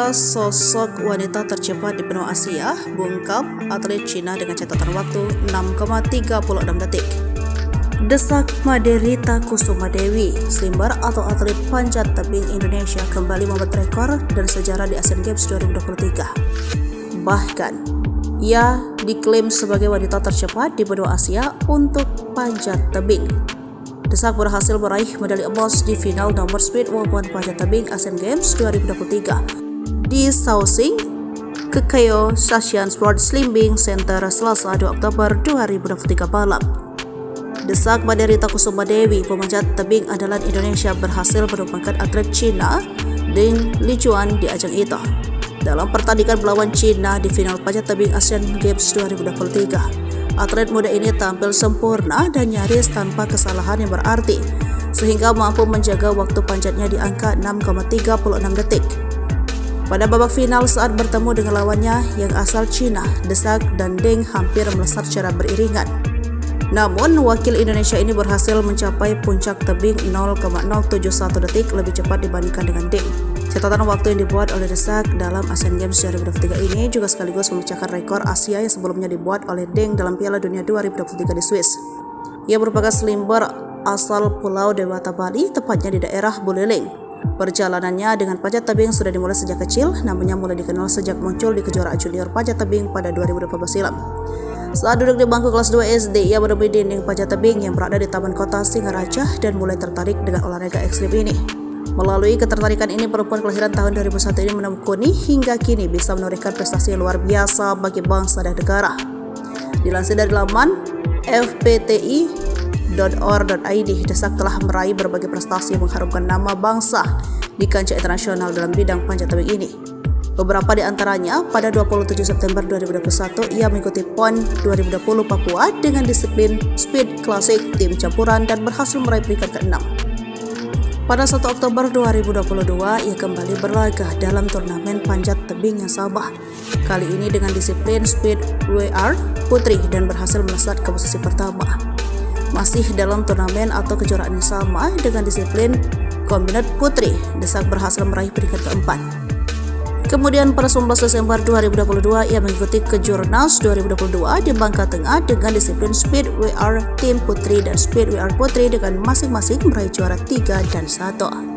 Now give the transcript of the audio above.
Siapa sosok wanita tercepat di benua Asia? Bungkam atlet Cina dengan catatan waktu 6,36 detik. Desak Maderita Kusuma Dewi, slimber atau atlet panjat tebing Indonesia kembali membuat rekor dan sejarah di Asian Games 2023. Bahkan, ia diklaim sebagai wanita tercepat di benua Asia untuk panjat tebing. Desak berhasil meraih medali emas di final nomor speed maupun panjat tebing Asian Games 2023 di Shaoxing, Kekkyo Sasian Sport Slimbing Center Selasa 2 Oktober 2023 malam. Desak Maderita Kusuma Dewi, pemanjat tebing andalan Indonesia, berhasil menumpangkan atlet Cina Ding Lijuan di ajang itu dalam pertandingan melawan Cina di final panjat tebing Asian Games 2023. Atlet muda ini tampil sempurna dan nyaris tanpa kesalahan yang berarti, sehingga mampu menjaga waktu panjatnya di angka 6,36 detik. Pada babak final saat bertemu dengan lawannya yang asal Cina, Desak dan Ding hampir melesat secara beriringan. Namun, wakil Indonesia ini berhasil mencapai puncak tebing 0,071 detik lebih cepat dibandingkan dengan Ding. Catatan waktu yang dibuat oleh Desak dalam Asian Games 2023 ini juga sekaligus memecahkan rekor Asia yang sebelumnya dibuat oleh Ding dalam Piala Dunia 2023 di Swiss. Ia merupakan slimber asal Pulau Dewata Bali, tepatnya di daerah Buleleng. Perjalanannya dengan panjat tebing sudah dimulai sejak kecil, namanya mulai dikenal sejak muncul di kejuaraan junior panjat tebing pada 2018 silam. Saat duduk di bangku kelas 2 SD, ia menemui dinding panjat tebing yang berada di Taman Kota Singaraja dan mulai tertarik dengan olahraga ekstrim ini. Melalui ketertarikan ini, perempuan kelahiran tahun 2001 ini menekuni hingga kini bisa menorehkan prestasi luar biasa bagi bangsa dan negara. Dilansir dari laman fpti.or.id, Desak telah meraih berbagai prestasi yang mengharumkan nama bangsa di kancah internasional dalam bidang panjat tebing ini. Beberapa di antaranya, pada 27 September 2021, ia mengikuti PON 2020 Papua dengan disiplin Speed Classic tim campuran dan berhasil meraih peringkat ke-6. Pada 1 Oktober 2022, ia kembali berlaga dalam turnamen panjat tebing yang sama, kali ini dengan disiplin Speed WR Putri dan berhasil melesat ke posisi pertama. Masih dalam turnamen atau kejuaraan yang sama dengan disiplin Kombinat Putri, Desak berhasil meraih peringkat ke-4. Kemudian pada 19 Desember 2022, ia mengikuti Kejurnas 2022 di Bangka Tengah dengan disiplin Speed WR Tim Putri dan Speed WR Putri dengan masing-masing meraih juara 3 dan 1.